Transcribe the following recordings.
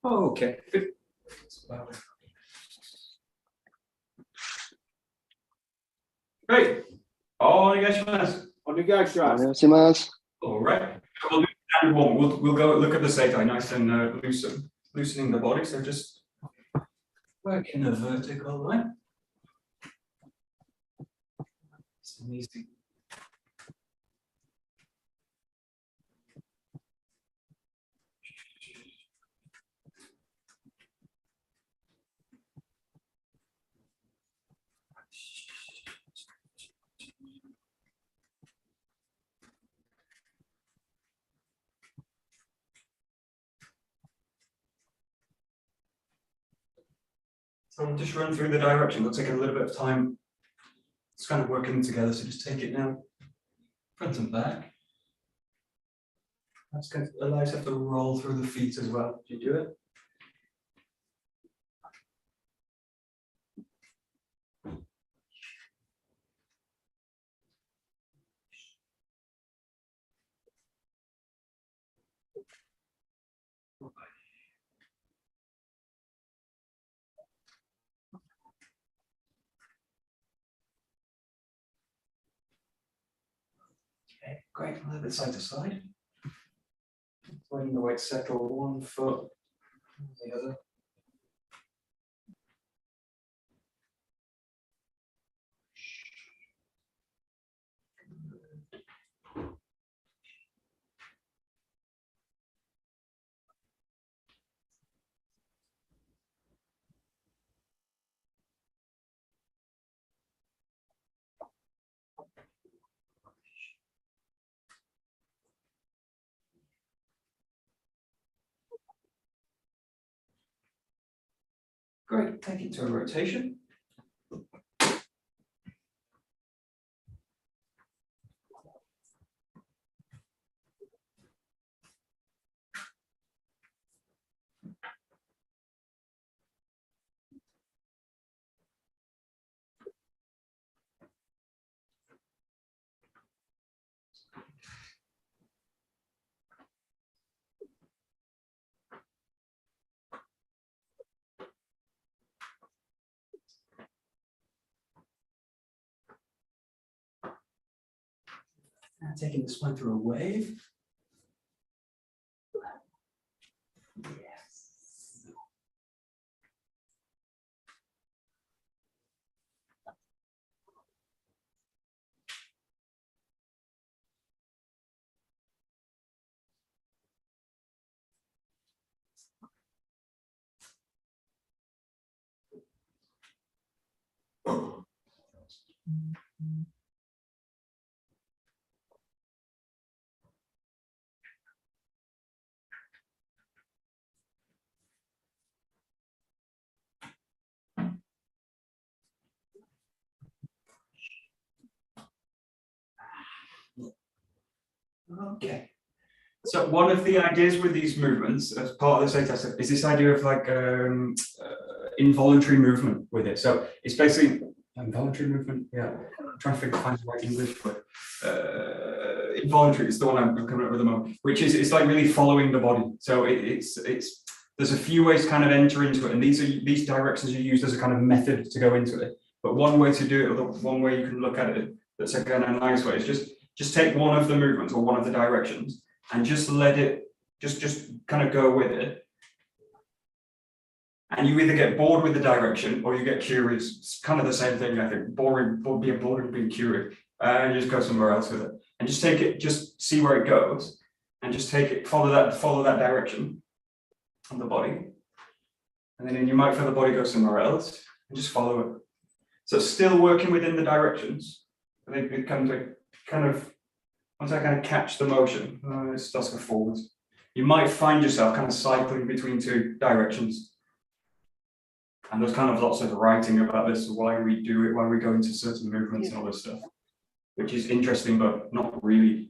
Oh, okay. Good. Great. Onegaishimasu. Annyeonghaseyo. All right. We'll do standard one. We'll go look at the seitai, nice and loosening the body. So just work in a vertical line. It's easy. So we'll just run through the direction. It'll take a little bit of time. It's kind of working together, so just take it now. Front and back. That's going to allow yourself to roll through the feet as well. Do you do it? Okay, great. A little bit side to side. Letting the weight settle one foot, the other. Great, take it to a rotation. And taking the spine through a wave. Yes. Okay. So one of the ideas with these movements, as part of the seitai, is this idea of like involuntary movement with it. So it's basically involuntary movement. Yeah, I'm trying to find the right English word. Involuntary is the one I'm coming up with at the moment, which is it's like really following the body. So it's there's a few ways to kind of enter into it, and these directions are used as a kind of method to go into it. But one way to do it, or one way you can look at it, that's a kind of nice way, is just take one of the movements or one of the directions and just let it just kind of go with it. And you either get bored with the direction or you get curious. It's kind of the same thing, I think. Being bored and being curious, and just go somewhere else with it. And just take it, just see where it goes, and just take it, follow that direction on the body. And then you might feel the body go somewhere else, and just follow it. So still working within the directions. I think it comes to kind of, once I kind of catch the motion, it starts to go forwards. You might find yourself kind of cycling between two directions. And there's kind of lots of writing about this, why we do it, why we go into certain movements and all this stuff, which is interesting, but not really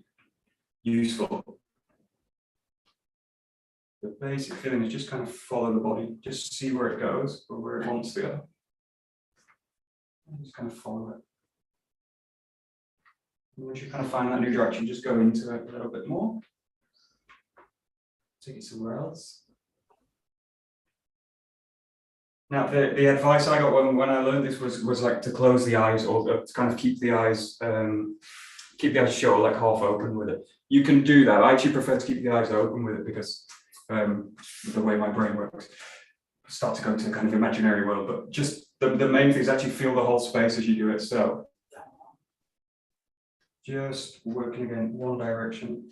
useful. The basic feeling is just kind of follow the body, just see where it goes or where it wants to go. And just kind of follow it. And once you kind of find that new direction, just go into it a little bit more. Take it somewhere else. Now, the advice I got when I learned this was like to close the eyes or to kind of keep the eyes shut, or like half open with it. You can do that. I actually prefer to keep the eyes open with it because the way my brain works, I start to go to kind of imaginary world. But just the main thing is actually feel the whole space as you do it. So just working again one direction.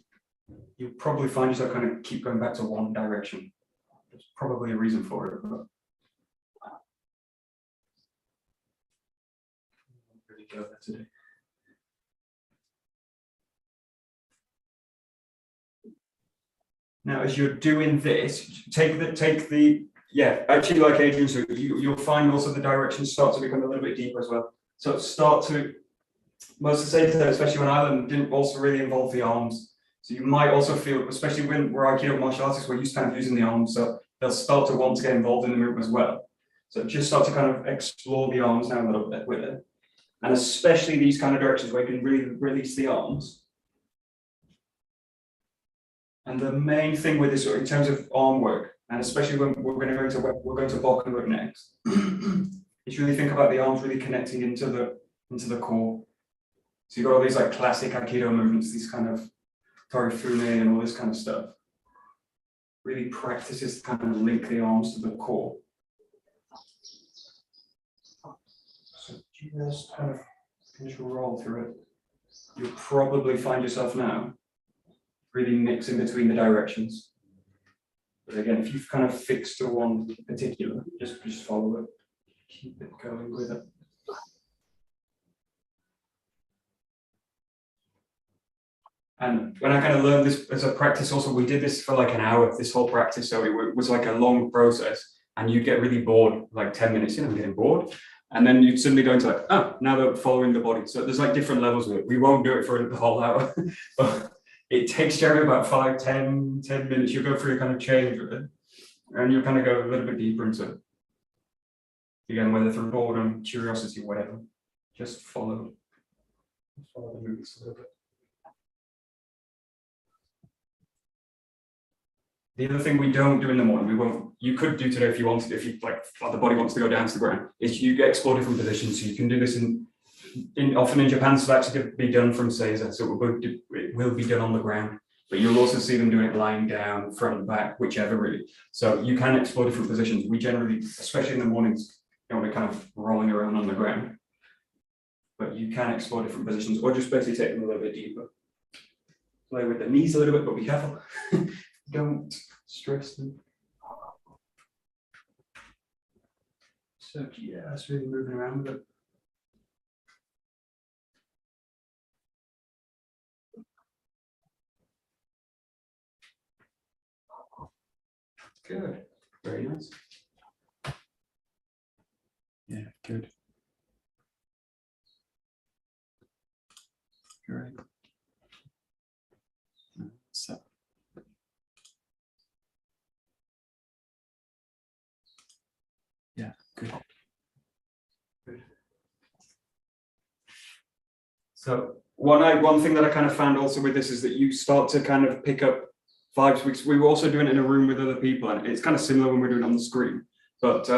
You'll probably find yourself kind of keep going back to one direction. There's probably a reason for it, but really go there today. Now, as you're doing this, take the actually like Adrian, so you'll find also the directions start to become a little bit deeper as well. So start to, most of the same time, especially when I learned, didn't also really involve the arms. So you might also feel, especially when we're Aikido martial artists, we're used to kind of using the arms, so they'll start to want to get involved in the movement as well. So just start to kind of explore the arms now a little bit with it. And especially these kind of directions where you can really release the arms. And the main thing with this, in terms of arm work, and especially when we're going to 𝘱𝘰𝘦𝘴𝘩𝘦 work next, is really think about the arms really connecting into the core. So you've got all these like classic Aikido movements, these kind of 𝘱𝘰𝘯𝘦 and all this kind of stuff. Really practices to kind of link the arms to the core. So just kind of finish a roll through it. You'll probably find yourself now really mixing between the directions. But again, if you've kind of fixed to one particular, just follow it. Keep it going with it. And when I kind of learned this as a practice, also we did this for like an hour, this whole practice. So it was like a long process, and you get really bored, like 10 minutes in, I'm getting bored. And then you'd suddenly go into like, oh, now they're following the body. So there's like different levels of it. We won't do it for the whole hour, but it takes generally about 5-10 minutes. You go through a kind of change with it, and you kind of go a little bit deeper into it. Again, whether through boredom, curiosity, whatever, just follow the movements a little bit. The other thing we don't do in the morning, you could do today if you wanted, if the body wants to go down to the ground, is you get explore different positions. So you can do this often in Japan, so it's actually be done from Seiza, so it will be done on the ground, but you'll also see them doing it lying down, front, back, whichever really. So you can explore different positions. We generally, especially in the mornings, don't want to kind of rolling around on the ground, but you can explore different positions or just basically take them a little bit deeper. Play with the knees a little bit, but be careful. Don't stress them. So yeah, that's really moving around with it. Good, very nice. Yeah, good. Great. So. Yeah, good. Good. So one thing that I kind of found also with this is that you start to kind of pick up vibes. We were also doing it in a room with other people, and it's kind of similar when we're doing it on the screen, but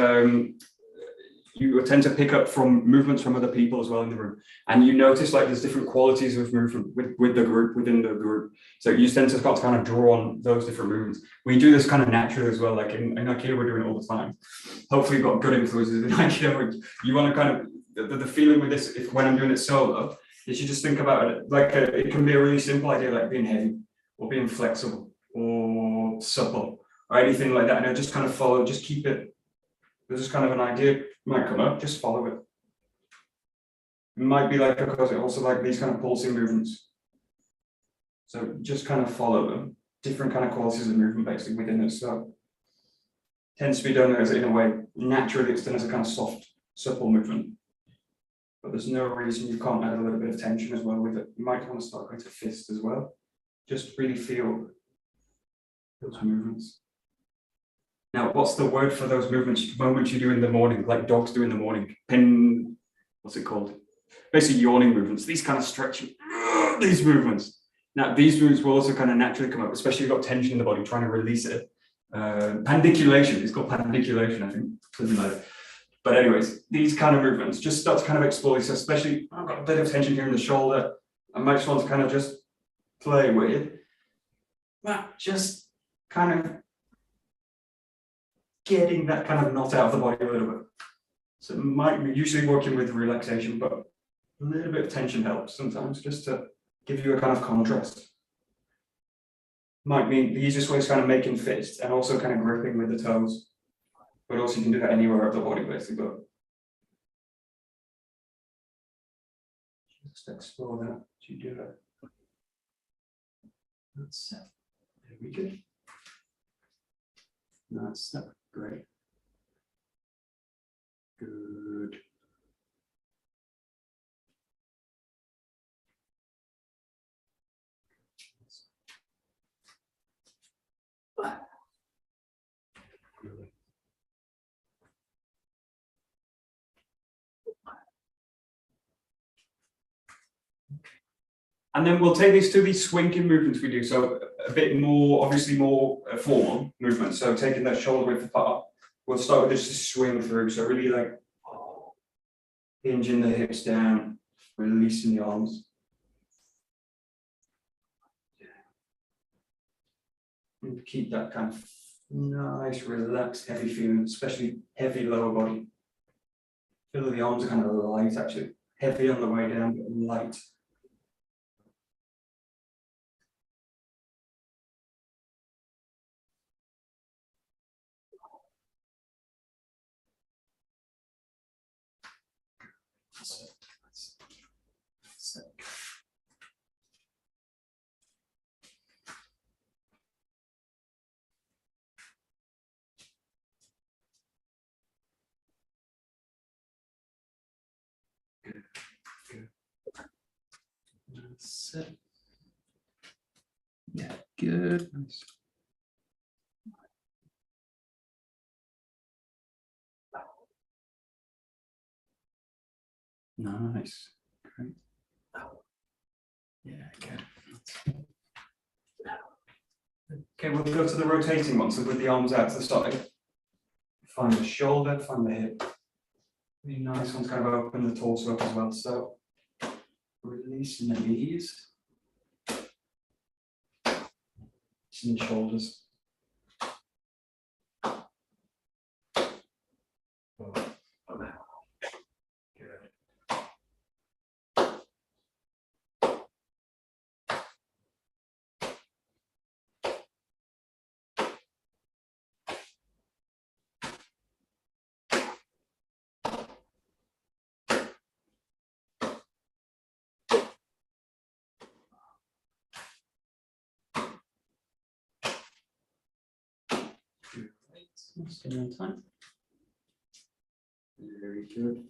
you tend to pick up from movements from other people as well in the room, and you notice like there's different qualities of movement with the group, within the group. So you tend to start to kind of draw on those different movements. We do this kind of naturally as well, like in Aikido we're doing it all the time. Hopefully you've got good influences in Aikido. You want to kind of, the feeling with this, when I'm doing it solo, is you just think about it like it can be a really simple idea, like being heavy or being flexible or supple or anything like that, and I just kind of follow, just keep it. There's just kind of an idea might come up, just follow it. It might be like, because it also like these kind of pulsing movements. So just kind of follow them. Different kind of qualities of movement basically within it. So tends to be done as in a way, naturally it's done as a kind of soft, supple movement. But there's no reason you can't add a little bit of tension as well with it. You might want to start going to fist as well. Just really feel those movements. Now, what's the word for those moments you do in the morning, like dogs do in the morning? What's it called? Basically yawning movements, these kind of stretching, these movements. Now, these movements will also kind of naturally come up, especially if you've got tension in the body, trying to release it. pandiculation. It's called pandiculation, I think. Doesn't matter. But anyways, these kind of movements just start to kind of explore this, especially I've got a bit of tension here in the shoulder. I might just want to kind of just play with that, just kind of getting that kind of knot out of the body a little bit. So it might be usually working with relaxation, but a little bit of tension helps sometimes just to give you a kind of contrast. Might mean the easiest way is kind of making fists and also kind of gripping with the toes, but also you can do that anywhere of the body basically. Just explore that as you do that. That's it. There we go. That's it. Great. Good. And then we'll take these to these swinging movements we do. So a bit more, obviously more formal movements. So taking that shoulder width apart, we'll start with just a swing through. So really like hinging the hips down, releasing the arms. And keep that kind of nice, relaxed, heavy feeling, especially heavy lower body. Feel that the arms are kind of light actually. Heavy on the way down, but light. That's it. Yeah, good. Nice. Nice. Great. Yeah, good. Okay, we'll go to the rotating one. So with the arms out to the side, find the shoulder, find the hip. Really nice ones, kind of open the torso up as well. So releasing the knees, and the shoulders. Stay on time. Very good.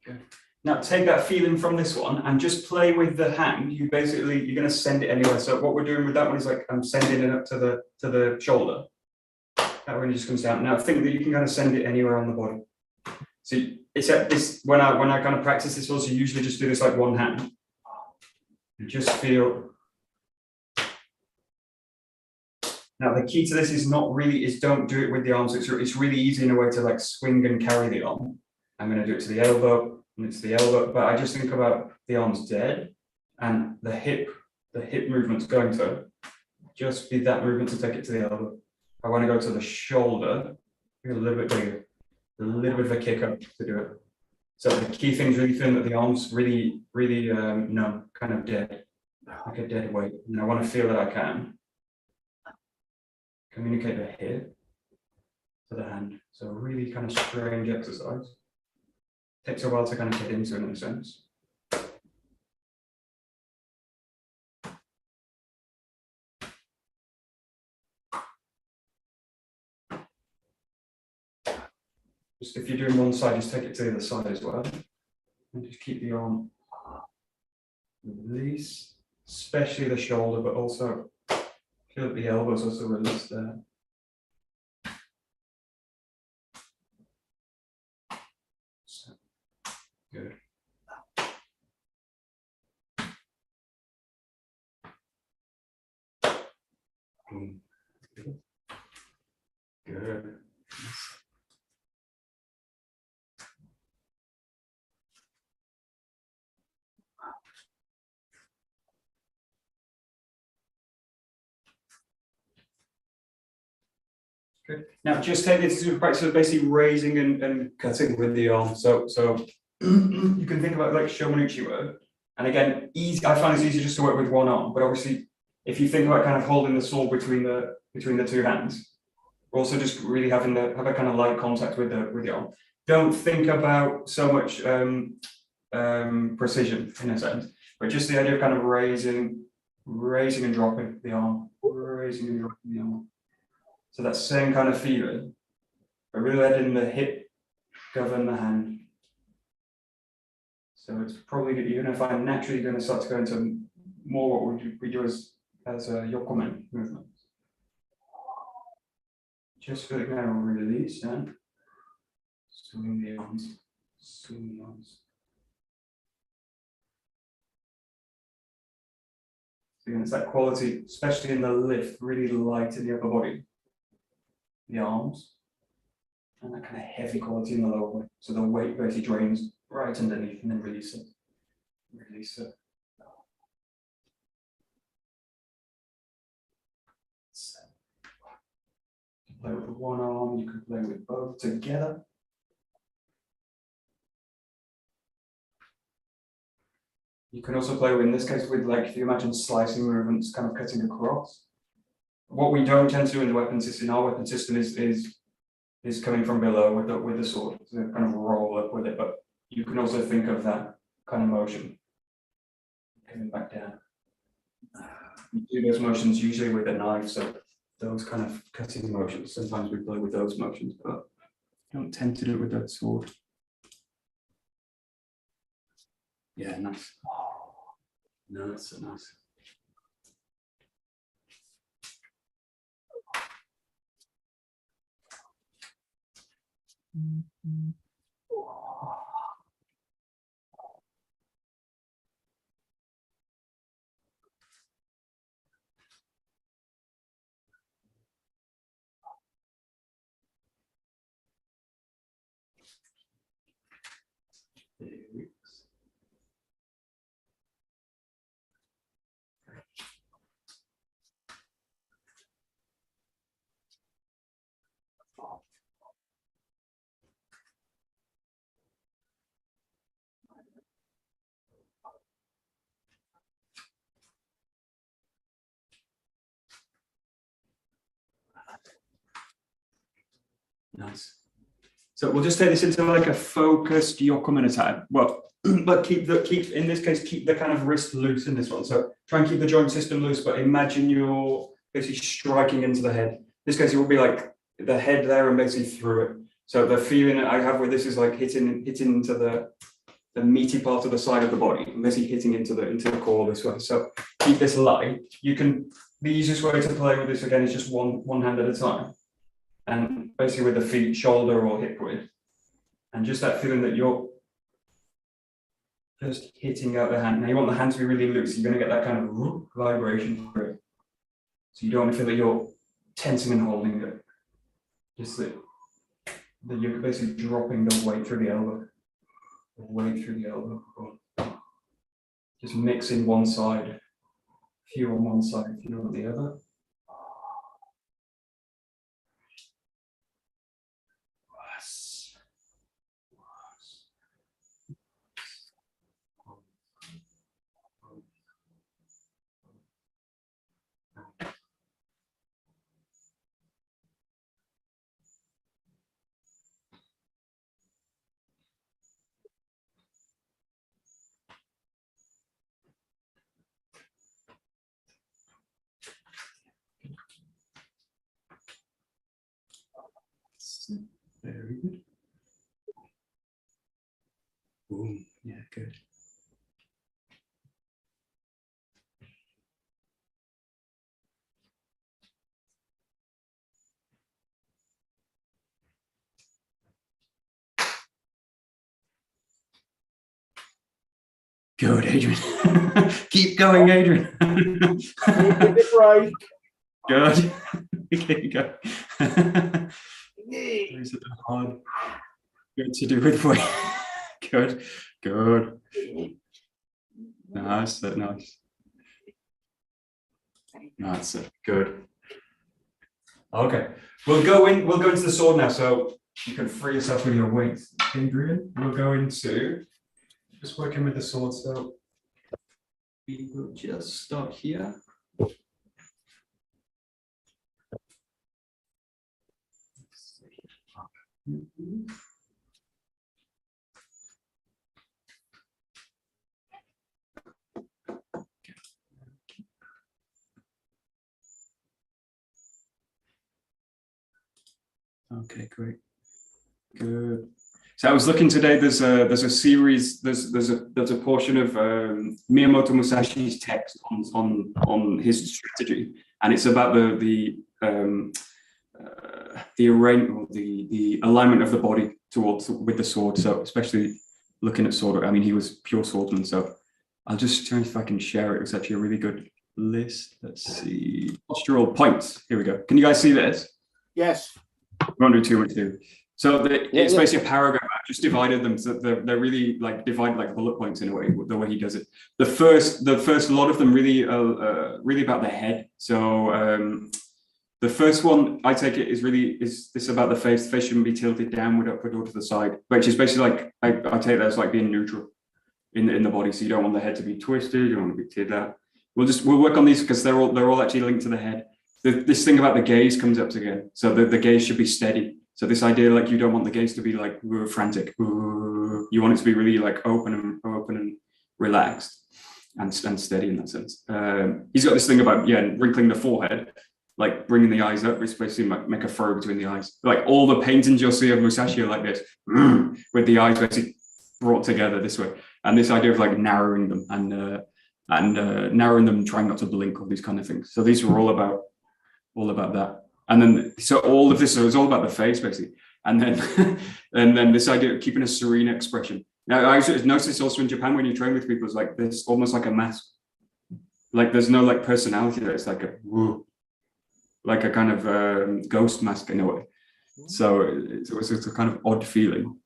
Good. Now take that feeling from this one and just play with the hand. You're going to send it anywhere. So what we're doing with that one is like I'm sending it up to the shoulder. That one just comes down. Now think that you can kind of send it anywhere on the body. So it's at this when I kind of practice this also usually just do this like one hand. You just feel. Now the key to this is don't do it with the arms. It's really easy in a way to like swing and carry the arm. I'm going to do it to the elbow. It's the elbow, but I just think about the arms dead and the hip movement's going to just be that movement to take it to the elbow. I want to go to the shoulder, a little bit bigger, a little bit of a kick up to do it. So the key thing is really feeling that the arms really numb, kind of dead, like a dead weight. And I want to feel that I can communicate the hip to the hand. So a really kind of strange exercise. Takes a while to kind of get into it in a sense. Just if you're doing one side, just take it to the other side as well. And just keep the arm release, especially the shoulder, but also feel that the elbows also release there. So, good. Good. Good. Now just take this to practice of basically raising and cutting with the arm. So you can think about like 𝘱𝘰𝘦𝘴𝘩𝘪𝘆, and again, easy. I find it's easy just to work with one arm, but obviously, if you think about kind of holding the sword between the two hands, also just really have a kind of light contact with the arm. Don't think about so much precision in a sense, but just the idea of kind of raising and dropping the arm, raising and dropping the arm. So that same kind of feeling, but really letting the hip govern the hand. So it's probably good, even if I'm naturally going to start to go into more what we do as a 𝘱𝘰𝘦𝘴𝘩 movement. Just for the kind of release and swing the arms, swing the arms. So again, it's that quality, especially in the lift, really light in the upper body, the arms, and that kind of heavy quality in the lower body. So the weight basically drains right underneath and then release it. Release it. Play with one arm, you can play with both together. You can also play with, in this case, with like, if you imagine slicing movements, kind of cutting across. What we don't tend to do in the weapon system, in our weapon system, is coming from below with the sword, so kind of roll up with it. But you can also think of that kind of motion coming back down. You do those motions usually with a knife, so those kind of cutting motions. Sometimes we play with those motions, but don't tend to do it with that sword. Yeah, nice. Nice, nice. Nice. So we'll just take this into like a focused 𝘱𝘰𝘦𝘴𝘩. Well, but keep in this case, keep the kind of wrist loose in this one. So try and keep the joint system loose, but imagine you're basically striking into the head. In this case, it will be like the head there and basically through it. So the feeling that I have with this is like hitting into the meaty part of the side of the body, and basically hitting into the core this way. So keep this light. You can, the easiest way to play with this again is just one hand at a time. And basically with the feet shoulder or hip width, and just that feeling that you're just hitting out the hand. Now you want the hand to be really loose. You're going to get that kind of vibration through it. So you don't want to feel that you're tensing and holding it. Just that you're basically dropping the weight through the elbow. The weight through the elbow. Just mixing one side. Few on one side, few on the other. Very good. Good. Good, Adrian. Keep going, Adrian. Right. Good. Keep going. Is it hard? Good to do with weight. Good. Good. Nice. Nice. That's it. Good. Okay. We'll go into the sword now, so you can free yourself with your weight. Adrian, we'll go into just working with the sword. So we will just start here. Okay, great. Good. So I was looking today. There's a series. There's a portion of Miyamoto Musashi's text on his strategy, and it's about the alignment of the body with the sword. So especially looking at sword. I mean, he was pure swordsman. So I'll just try if I can share it. It's actually a really good list. Let's see. Postural points. Here we go. Can you guys see this? Yes. Won't do too much too. So it's basically a paragraph. I've just divided them so they're really like divided like bullet points in a way, the way he does it. The first lot of them really about the head. So the first one I take it is this about the face. The face shouldn't be tilted downward, upward, or to the side, which is basically like I take that as like being neutral in the body. So you don't want the head to be twisted. You don't want to be tilted out. We'll work on these because they're all actually linked to the head. This thing about the gaze comes up again. So the gaze should be steady. So this idea, like you don't want the gaze to be like frantic. You want it to be really like open and relaxed and steady in that sense. He's got this thing about wrinkling the forehead, like bringing the eyes up. It's basically make a furrow between the eyes. Like all the paintings you'll see of Musashi are like this, with the eyes basically brought together this way. And this idea of like narrowing them and narrowing them, trying not to blink, all these kind of things. So these are all about that. And then so all of this is all about the face basically, and then this idea of keeping a serene expression. Now I noticed this also in Japan when you train with people, it's like this almost like a mask, like there's no like personality there. It's like like a kind of ghost mask in a way. So it's a kind of odd feeling.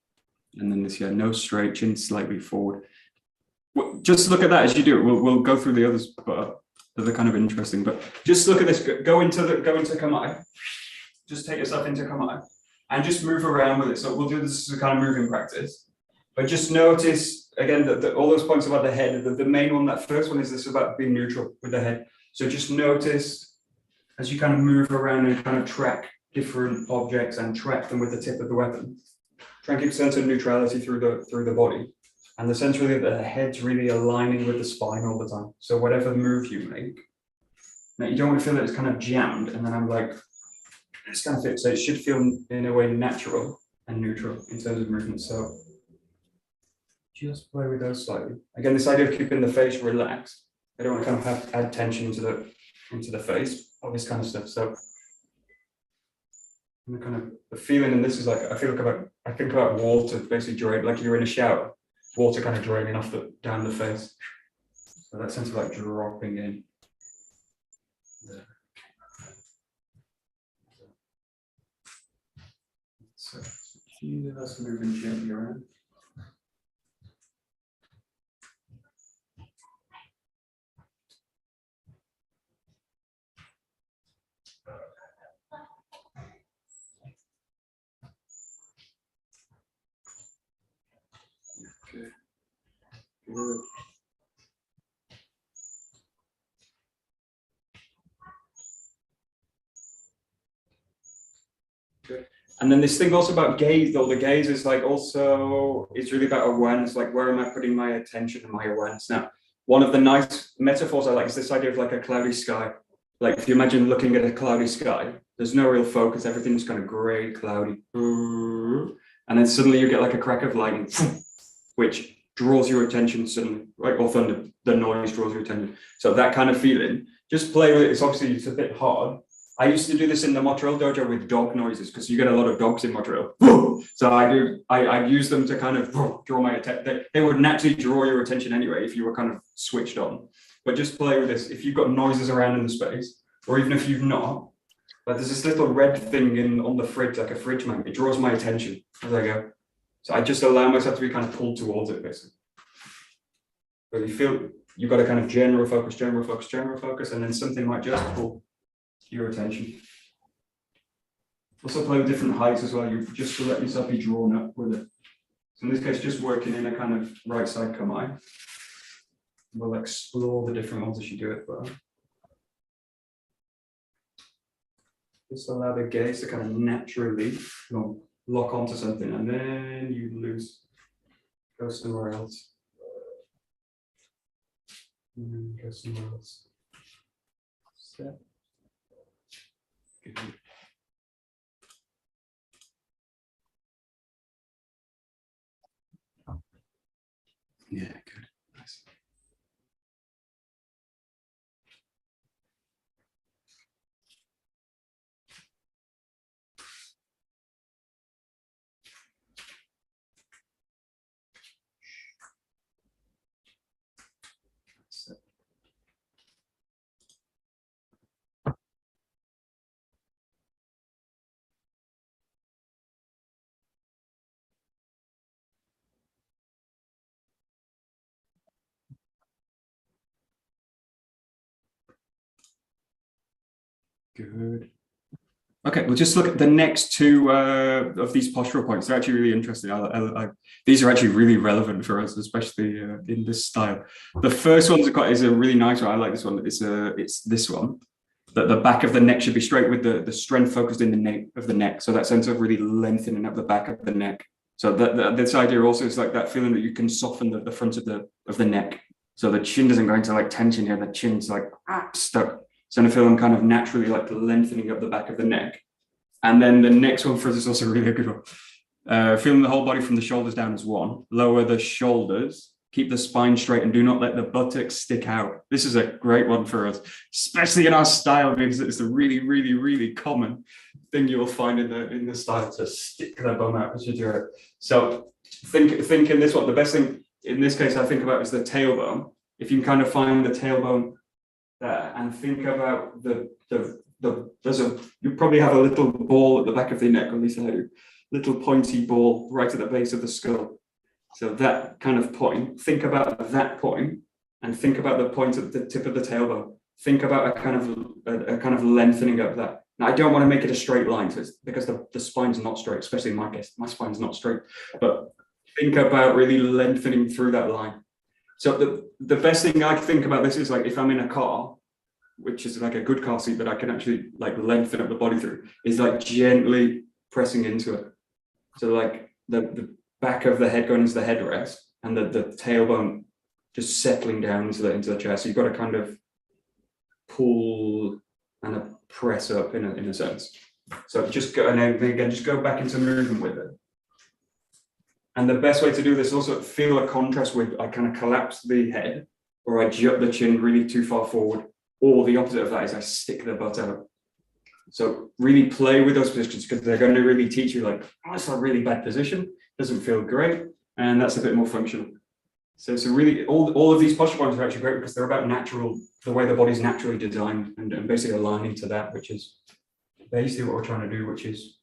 And then this nose straight, chin slightly forward. Just look at that as you do it. We'll go through the others, but they're kind of interesting. But just look at this. Go into kamae. Just take yourself into kamae and just move around with it. So we'll do this as a kind of moving practice. But just notice again that all those points about the head. The main one, that first one, is this about being neutral with the head. So just notice as you kind of move around and kind of track different objects and track them with the tip of the weapon. Try and keep a sense of neutrality through the body. And the sense really that the head's really aligning with the spine all the time. So whatever move you make, now you don't want to feel that it's kind of jammed. And then I'm like, it's kind of fit. So it should feel in a way natural and neutral in terms of movement. So just play with those slightly. Again, this idea of keeping the face relaxed. I don't want to kind of add tension into the face, all this kind of stuff. So and the kind of the feeling in this is like I think about water basically drain, like you're in a shower. Water kind of draining off down the face. So that sense of like dropping in. There. So just moving gently around. Okay. Good. Good. And then this thing also about gaze, though, the gaze is like also, it's really about awareness, like where am I putting my attention and my awareness? Now, one of the nice metaphors I like is this idea of like a cloudy sky. Like if you imagine looking at a cloudy sky, there's no real focus, everything's kind of gray, cloudy. And then suddenly you get like a crack of lightning, which draws your attention suddenly, right? Or thunder, the noise draws your attention. So that kind of feeling, just play with it. It's obviously it's a bit hard. I used to do this in the 𝘮𝘪𝘡 dojo with dog noises because you get a lot of dogs in 𝘮𝘮𝘡. So I use them to kind of draw my attention. They would naturally draw your attention anyway if you were kind of switched on. But just play with this. If you've got noises around in the space, or even if you've not, but there's this little red thing on the fridge, like a fridge magnet. It draws my attention as I go. So I just allow myself to be kind of pulled towards it, basically. But you feel you've got a kind of general focus, and then something might just pull your attention. Also play with different heights as well. You just to let yourself be drawn up with it. So in this case, just working in a kind of right side 𝘗𝑰. We'll explore the different ones as you do it, but just allow the gaze to kind of naturally lock onto something, and then you lose, go somewhere else, and then go somewhere else. Step. Good. Yeah, good. Nice. Good. Okay, we'll just look at the next two of these postural points. They're actually really interesting. These are actually really relevant for us, especially in this style. The first one is a really nice one. I like this one. It's this one. That the back of the neck should be straight with the strength focused in the nape of the neck. So that sense of really lengthening up the back of the neck. So this idea also is like that feeling that you can soften the front of the neck. So the chin doesn't go into like tension here. The chin's like stuck. So I'm feeling kind of naturally like lengthening up the back of the neck. And then the next one for us is also really a good one. Feeling the whole body from the shoulders down as one. Lower the shoulders, keep the spine straight, and do not let the buttocks stick out. This is a great one for us, especially in our style, because it's a really, really, really common thing you will find in the style to stick the bum out as you do it. So think in this one, the best thing in this case I think about is the tailbone. If you can kind of find the tailbone there and think about you probably have a little ball at the back of the neck, or at least I do, little pointy ball right at the base of the skull. So that kind of point, think about that point, and think about the point at the tip of the tailbone. Think about a kind of lengthening of that. Now, I don't want to make it a straight line, so it's because the spine's not straight, especially in my case, my spine's not straight. But think about really lengthening through that line. So the best thing I think about this is like if I'm in a car, which is like a good car seat that I can actually like lengthen up the body through, is like gently pressing into it. So like the back of the head going into the headrest, and the tailbone just settling down into the chest. So you've got to kind of pull and press up in a sense. So just go, and then again, just go back into movement with it. And the best way to do this also feel a contrast with I kind of collapse the head, or I jut the chin really too far forward, or the opposite of that is I stick the butt out. So really play with those positions, because they're going to really teach you like, oh, that's a really bad position, doesn't feel great, and that's a bit more functional. So really all of these posture points are actually great because they're about the way the body's naturally designed, and basically aligning to that, which is basically what we're trying to do, which is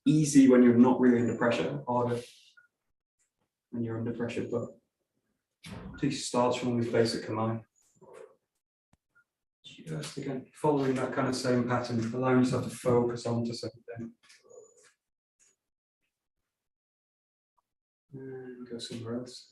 easy when you're not really under pressure, harder when you're under pressure, but it starts from this basic command. Just again, following that kind of same pattern, allowing yourself to focus onto something. And go somewhere else.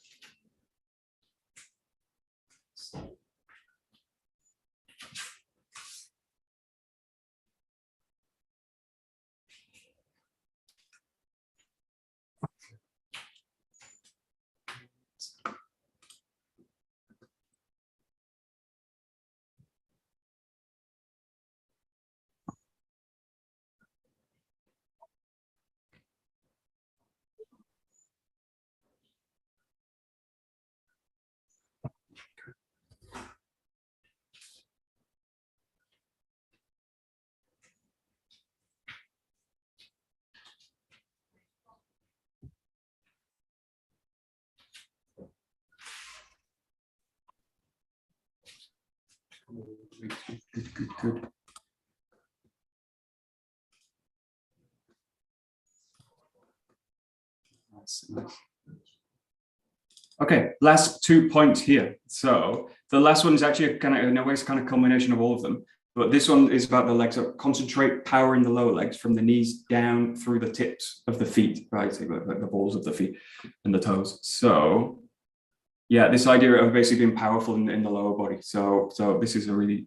good. That's nice. Okay, last 2 points here. So the last one is actually kind of, in a way, it's kind of culmination of all of them. But this one is about the legs. So concentrate power in the lower legs from the knees down through the tips of the feet, right? So like the balls of the feet and the toes. So yeah, this idea of basically being powerful in the lower body. So this is a really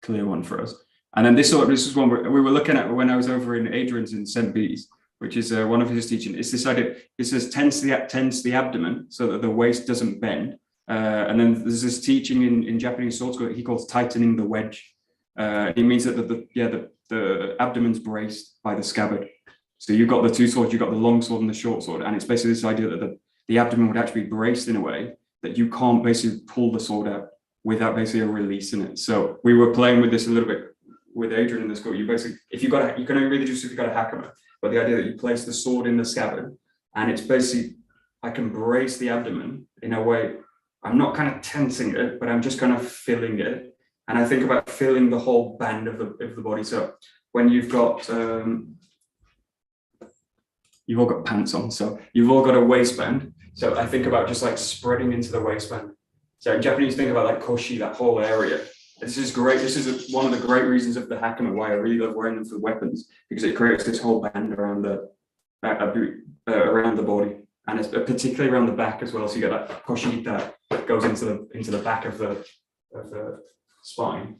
clear one for us. And then this is one we were looking at when I was over in Adrian's in St. B's, which is one of his teaching. It's this idea. It says tense the abdomen so that the waist doesn't bend. And then there's this teaching in Japanese sword school he calls tightening the wedge. It means that the abdomen's braced by the scabbard. So you've got the two swords, you've got the long sword and the short sword, and it's basically this idea that the abdomen would actually be braced in a way that you can't basically pull the sword out without basically a release in it. So we were playing with this a little bit with Adrian in the school. You basically, you can only really do this if you've got a hakama, but the idea that you place the sword in the scabbard, and it's basically, I can brace the abdomen in a way, I'm not kind of tensing it, but I'm just kind of filling it. And I think about filling the whole band of the body. So when you've got, you've all got pants on, so you've all got a waistband. So I think about just like spreading into the waistband. So in Japanese, think about like koshi, that whole area. This is great. This is one of the great reasons of the hakama, why I really love wearing them for weapons, because it creates this whole band around around the body, and it's particularly around the back as well. So you get that koshi that goes into the back of the spine,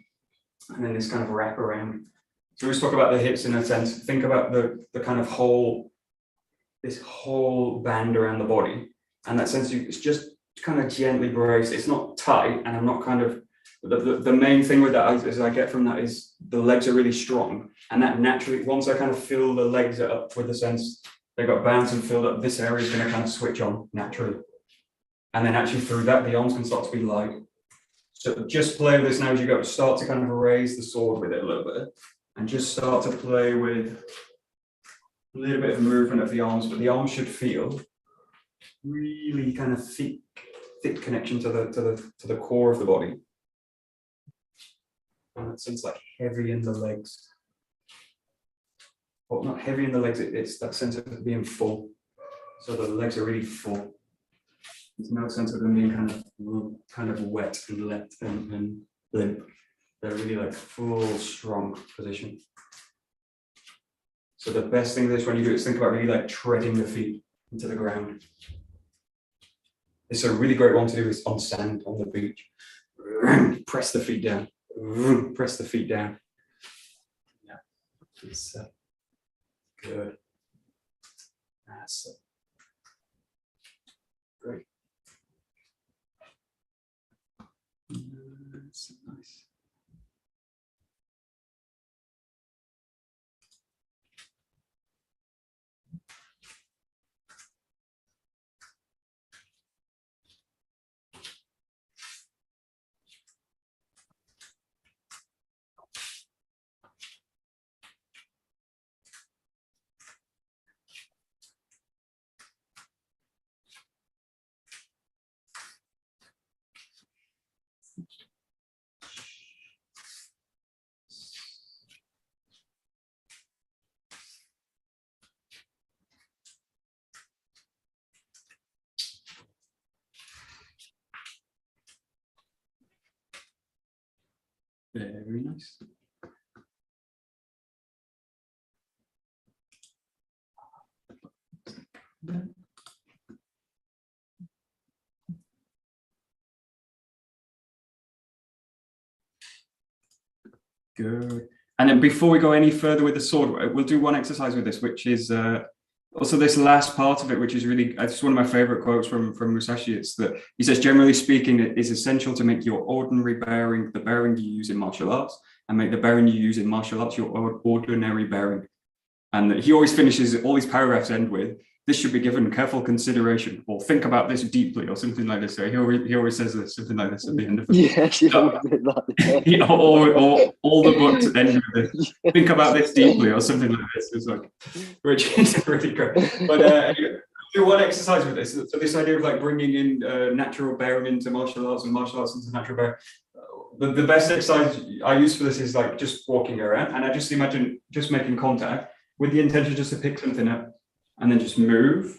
and then this kind of wrap around. So we just talk about the hips in a sense. Think about the kind of this whole band around the body, and that sense it's just kind of gently braced. It's not tight, and I'm not kind of the main thing with that is I get from that is the legs are really strong, and that naturally, once I kind of fill the legs up with the sense they got bounced and filled up, this area is going to kind of switch on naturally, and then actually through that the arms can start to be light. So just play with this now as you go. Start to kind of raise the sword with it a little bit, and just start to play with a little bit of movement of the arms, but the arms should feel really kind of thick connection to the core of the body. And it seems like heavy in the legs. Well, not heavy in the legs, it's that sense of being full. So the legs are really full. There's no sense of them being kind of wet and limp. They're really like full, strong position. So the best thing this when you do is think about really like treading the feet into the ground. It's a really great one to do is on sand on the beach. Press the feet down. Press the feet down. Yeah, it's good. That's great. That's nice. Very nice. Good. And then before we go any further with the sword, we'll do one exercise with this, which is also this last part of it, which is really, it's one of my favorite quotes from Musashi. It's that he says, generally speaking, it is essential to make your ordinary bearing the bearing you use in martial arts, and make the bearing you use in martial arts your ordinary bearing. And he always finishes, all these paragraphs end with, this should be given careful consideration, or think about this deeply, or something like this. So he always says this, something like this at the end of it. Yes, all the books end with this. Think about this deeply, or something like this. It's like, which is really great. But do one exercise with this. So this idea of like bringing in natural bearing into martial arts and martial arts into natural bearing. the best exercise I use for this is like just walking around, and I just imagine just making contact with the intention just to pick something up, and then just move,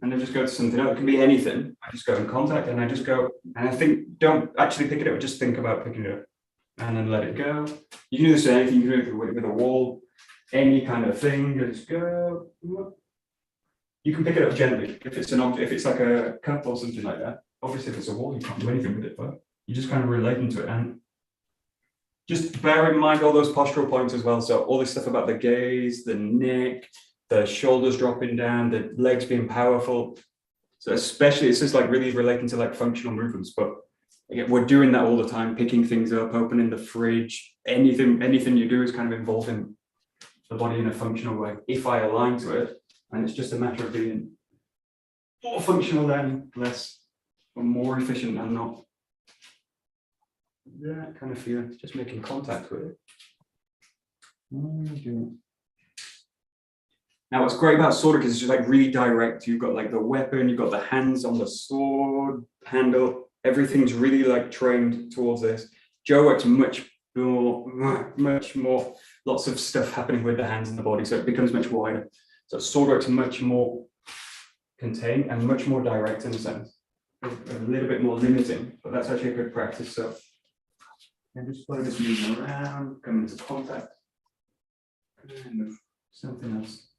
and then just go to something else. It can be anything. I just go in contact, and I just go, and I think, don't actually pick it up, just think about picking it up, and then let it go. You can do this with anything. You can do it with a wall, any kind of thing. Just go. You can pick it up gently if it's an object, if it's like a cup or something like that. Obviously, if it's a wall, you can't do anything with it, but you just kind of relating to it, and just bear in mind all those postural points as well. So all this stuff about the gaze, the neck, the shoulders dropping down, the legs being powerful. So especially, it's just like really relating to like functional movements. But again, we're doing that all the time, picking things up, opening the fridge, anything you do is kind of involving the body in a functional way. If I align to it, and it's just a matter of being more functional than less, or more efficient than not. That kind of feeling, just making contact with it. Now, what's great about sword is it's just like really direct. You've got like the weapon, you've got the hands on the sword handle. Everything's really like trained towards this. Joe works much more, lots of stuff happening with the hands and the body, so it becomes much wider. So sword works much more contained and much more direct in a sense. A little bit more limiting, but that's actually a good practice. So, and just play this moving around, come into contact, and something else.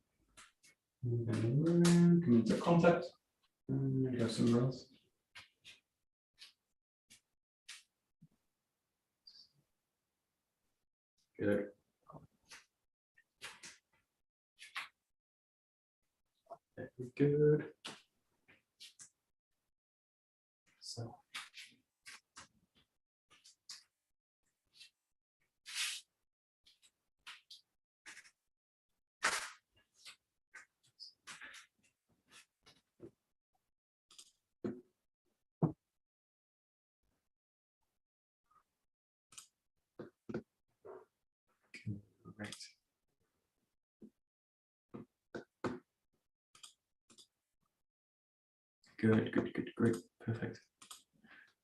Moving around, come into contact, and go somewhere else. Good. Very good. So. Great. Good, great, perfect.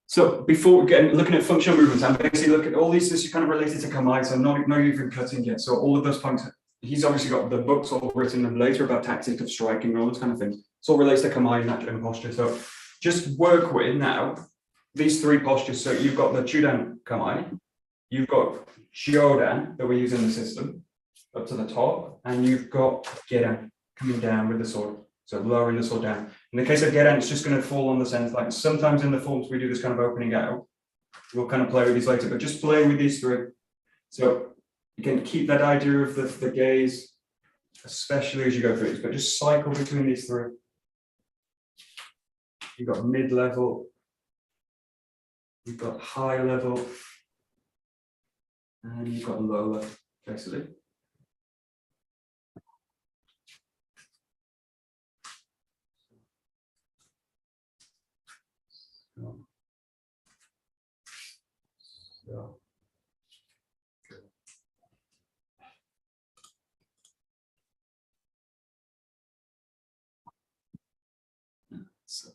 So before looking at functional movements, I'm basically looking at all these. This is kind of related to 𝘰𝘰𝘦𝘴, so not even cutting yet. So all of those points, he's obviously got the books all written later about tactics of striking, all those kind of things. It's all relates to 𝘰𝘰𝘦 and posture. So just work with now these three postures. So you've got the 𝘱𝑗𝑢𝑑an 𝘰𝘰𝑦, you've got 𝑗yōdan that we use in the system up to the top, and you've got 𝘰𝑗𝑢𝑑an coming down with the sword. So lowering the sword down. In the case of 𝘰𝑗𝑢𝑑an, it's just going to fall on the sense like sometimes in the forms we do this kind of opening out. We'll kind of play with these later, but just play with these three. So you can keep that idea of the gaze, especially as you go through these, but just cycle between these three. You've got mid-level, you've got high level, and you've got low level, basically. So.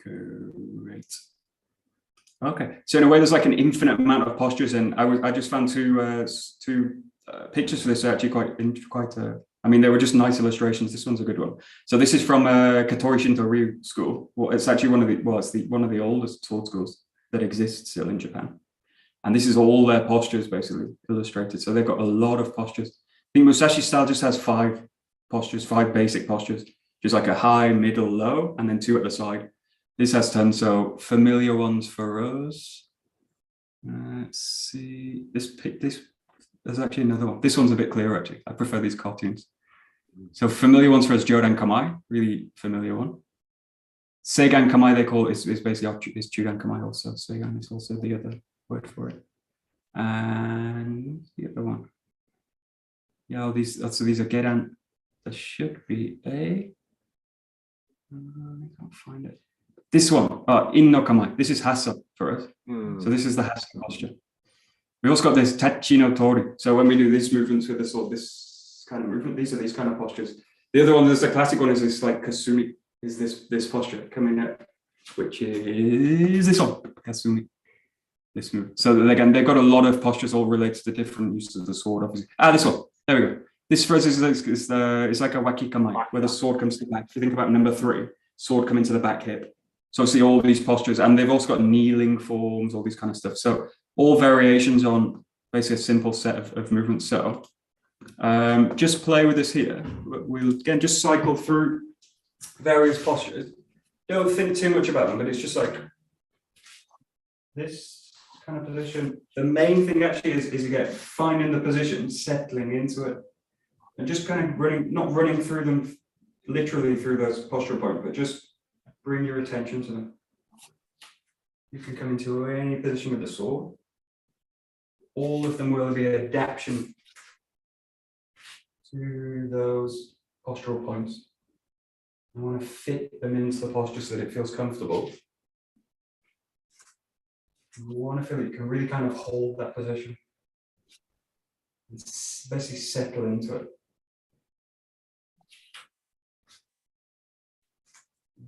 Great. Okay, so in a way, there's like an infinite amount of postures, and I just found two pictures for this are actually quite. I mean, they were just nice illustrations. This one's a good one. So this is from Katori Shinto-ryu school. Well, it's actually one of the oldest sword schools that exists still in Japan, and this is all their postures basically illustrated. So they've got a lot of postures. I think Musashi style just has 5 postures, 5 basic postures, just like a high, middle, low, and then 2 at the side. This has 10, so familiar ones for us. Let's see, this, there's actually another one. This one's a bit clearer, actually. I prefer these cartoons. So familiar ones for us, 𝘱𝑗𝑢𝑑an 𝘰𝑰, really familiar one. Seigan 𝘰𝑰, they call it, is basically is 𝘱𝑗𝑢𝑑an 𝘰𝑰 also. Seigan is also the other word for it. And the other one. Yeah, these are 𝘰𝑗𝑢𝑑an. there should be a, I can't find it. This one, in no kamae. This is hasa for us. So this is the hasa posture. We also got this tachi no tori. So when we do these movements with this kind of movement, these are these kind of postures. The other one, there's the classic one, is this like kasumi, is this posture coming out, which is this one, kasumi. This move. So again, they've got a lot of postures all related to different uses of the sword, obviously. This one. There we go. This for us is it's like a 𝘥𝘰𝘦𝘴𝘩, where the sword comes to the back. If you think about number 3, sword coming to the back hip. So see all these postures, and they've also got kneeling forms, all these kind of stuff. So all variations on basically a simple set of movements. So just play with this here. We'll again just cycle through various postures. Don't think too much about them, but it's just like this kind of position. The main thing actually is again finding the position, settling into it, and just kind of running, not running through them literally through those postural points, but just bring your attention to them. You can come into any position with the sword. All of them will be an adaptation to those postural points. I want to fit them into the posture so that it feels comfortable. You want to feel that you can really kind of hold that position and basically settle into it.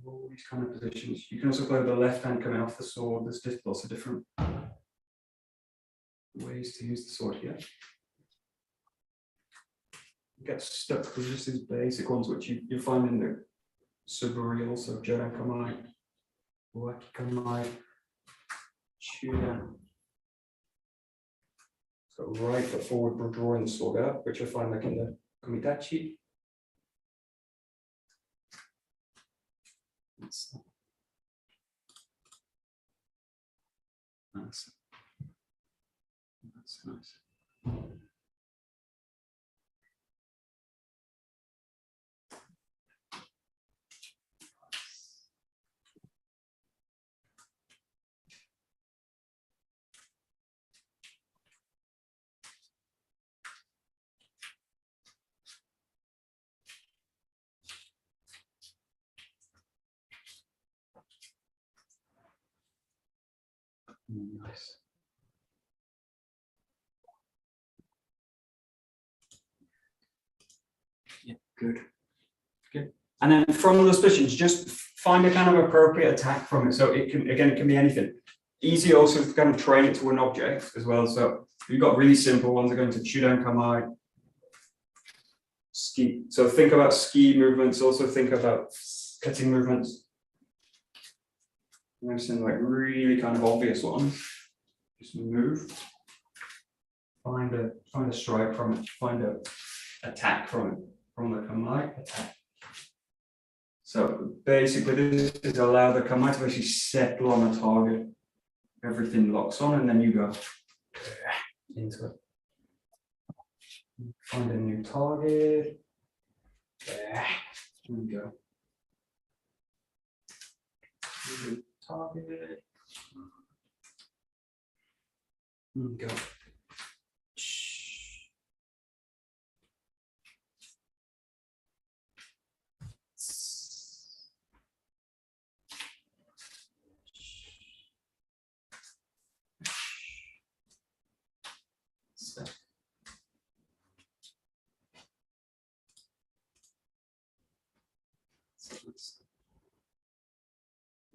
All these kind of positions. You can also play with the left hand coming off the sword. There's just lots of different ways to use the sword here. You get stuck with just these basic ones, which you find in the 𝘱𝘪𝘨𝘩 also, 𝘱𝘪𝘨𝘩𝘕, 𝘰𝘰𝘦𝘦𝘴, 𝘱𝘰𝘪𝘨. So right foot forward, we're drawing the sword out, which you'll find like in the kumitachi. That's nice. Nice. Yeah, good. Good. And then from those positions, just find a kind of appropriate attack from it. So it can be anything. Easy also to kind of train it to an object as well. So you've got really simple ones are going to 𝘥𝑰𝑑𝑎𝑛 kamae, ski. So think about ski movements. Also think about cutting movements. And some like really kind of obvious ones. Just move. Find a strike from it. Find a attack from it. From the kamae, attack. So basically, this is allow the kamae to actually settle on a target. Everything locks on, and then you go into it. Find a new target. There we go. New target. There we go.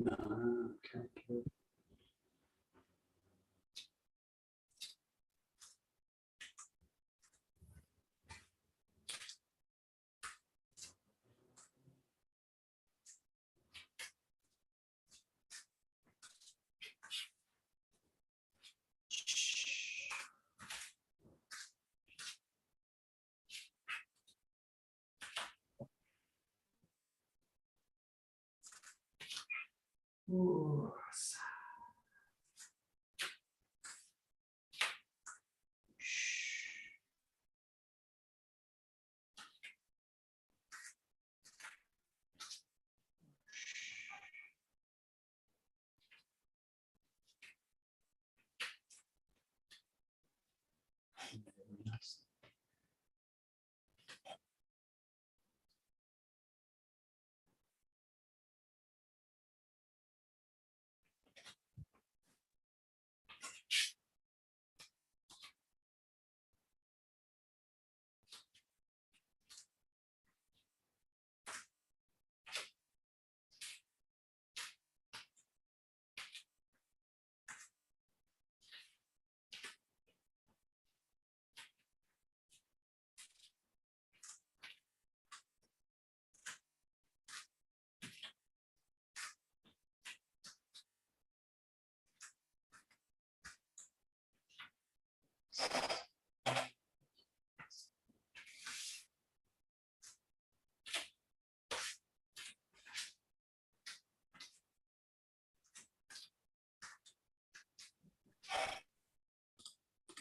Okay, good. Ooh.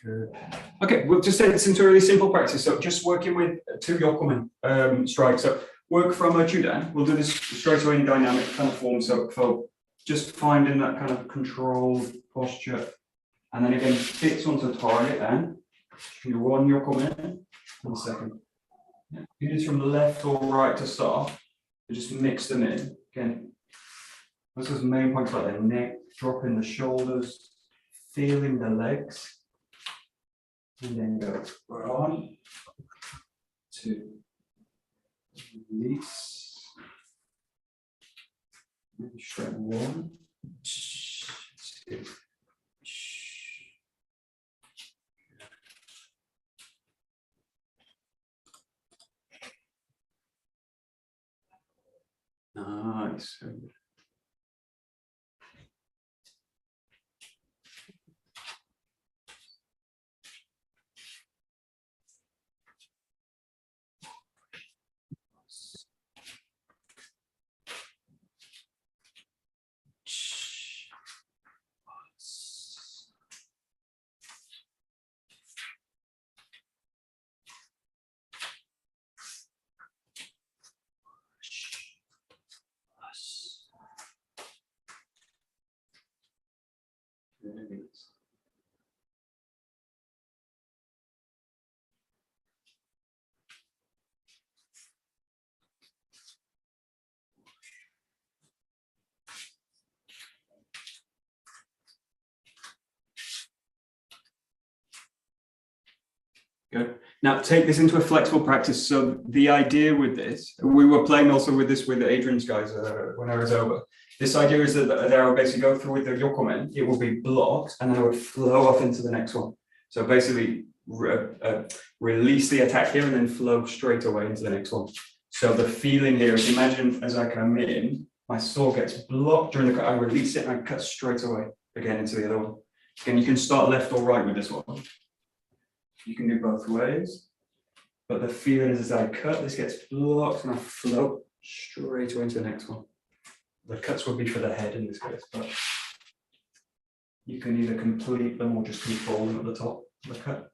Good. Okay, we'll just take this into a really simple practice. So just working with 2 𝘱𝘰𝘦𝘴 strikes. So work from a 𝘥𝘰𝘦. We'll do this straight away in dynamic kind of form. So for just finding that kind of controlled posture. And then again, fix onto the target then. You 1 𝘱𝘰𝘦, 1 second. Yeah. Do this from left or right to start. You just mix them in. Again, what's those main points like the neck, dropping the shoulders, feeling the legs. And then go 1, 2, release. Straight 1, 2. Nice. Good. Now take this into a flexible practice. So the idea with this, we were playing also with this with Adrian's guys when I was over. This idea is that they will basically go through with the 𝘱𝘰𝘦𝘴, it will be blocked and then it would flow off into the next one. So basically release the attack here and then flow straight away into the next one. So the feeling here is, imagine as I come in, my sword gets blocked during the cut, I release it and I cut straight away again into the other one. Again, you can start left or right with this one. You can do both ways, but the feeling is as I cut, this gets blocked and I float straight away into the next one. The cuts would be for the head in this case, but you can either complete them or just control them at the top of the cut.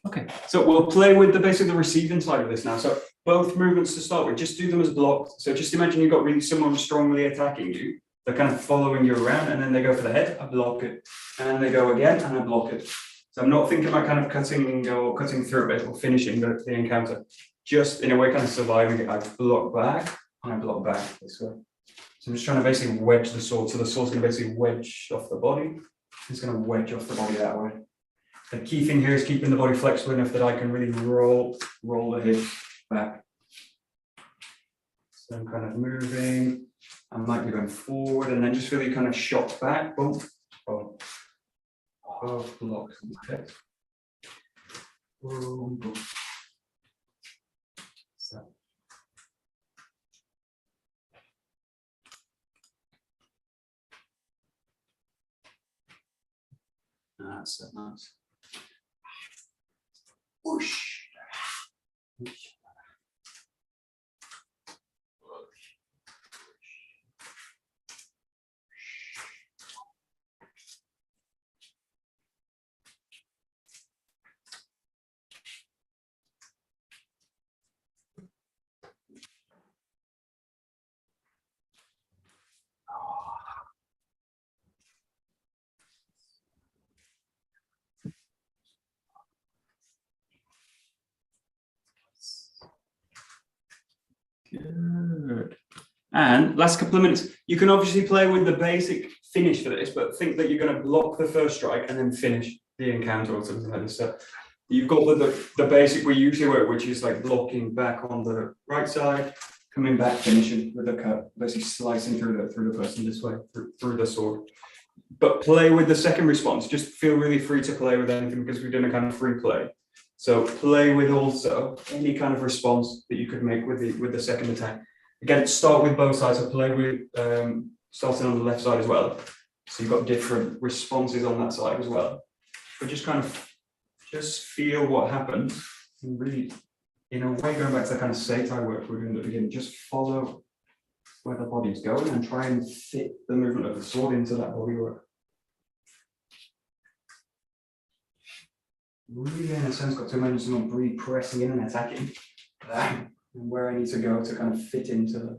Okay, so we'll play with the basically the receiving side of this now. So both movements to start with, just do them as blocked. So just imagine you've got really someone strongly attacking you. They're kind of following you around and then they go for the head, I block it. And they go again and I block it. So I'm not thinking about kind of cutting or cutting through it or finishing the encounter. Just in a way kind of surviving it. I block back and I block back this way. So I'm just trying to basically wedge the sword. So the sword's going to basically wedge off the body. It's going to wedge off the body that way. The key thing here is keeping the body flexible enough that I can really roll the hips back. So I'm kind of moving. I might be going forward and then just really kind of shot back. Boom. Boom. Both blocks in the head. Boom, boom. So. That's nice. Whoosh. Good. And last couple of minutes, you can obviously play with the basic finish for this, but think that you're going to block the first strike and then finish the encounter or something like this. So you've got the basic we usually work, which is like blocking back on the right side, coming back, finishing with a cut, basically slicing through the person this way, through the sword. But play with the second response. Just feel really free to play with anything because we're doing a kind of free play. So play with also any kind of response that you could make with the second attack. Again, start with both sides. So play with starting on the left side as well. So you've got different responses on that side as well. But just kind of just feel what happens and really, in a way, going back to the kind of Seitai work we were doing at the beginning, just follow where the body's going and try and fit the movement of the sword into that body work. Really, in a sense, got to imagine someone really pressing in and attacking. Bang, and where I need to go to kind of fit into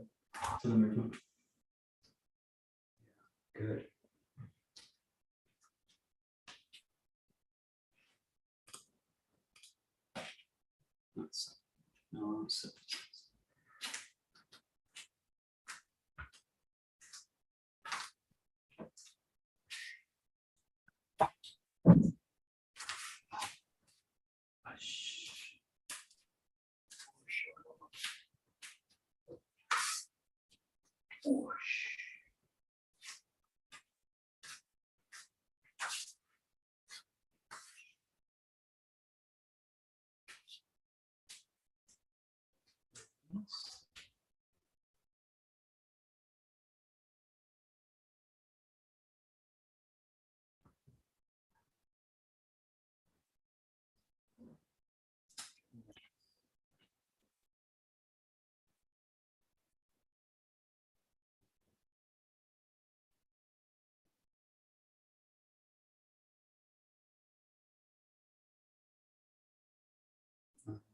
the movement. Good. That's nice.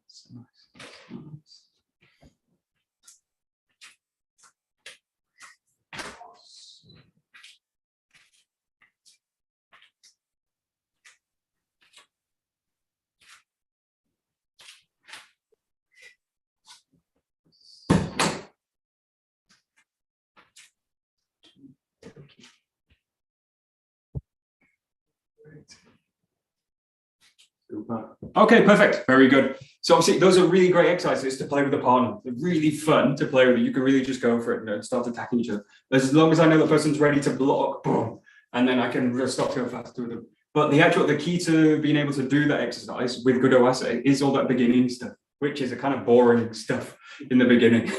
That's nice. Nice. Okay, perfect. Very good. So obviously those are really great exercises to play with a partner. They're really fun to play with. You can really just go for it, and start attacking each other. As long as I know the person's ready to block, boom, and then I can just start to go faster with them. But the key to being able to do that exercise with 𝘗𝘢𝘴𝘦 is all that beginning stuff, which is a kind of boring stuff in the beginning.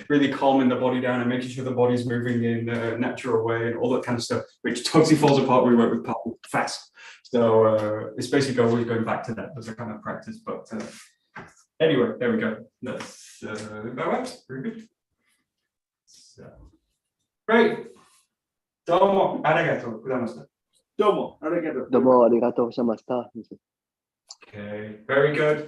Really calming the body down and making sure the body's moving in a natural way and all that kind of stuff, which totally falls apart when we work with partners fast. So it's basically always going back to that as a kind of practice. But anyway, there we go. That's that works. Very good. So, great. どうもありがとうございました。どうもありがとうございました。Okay, very good.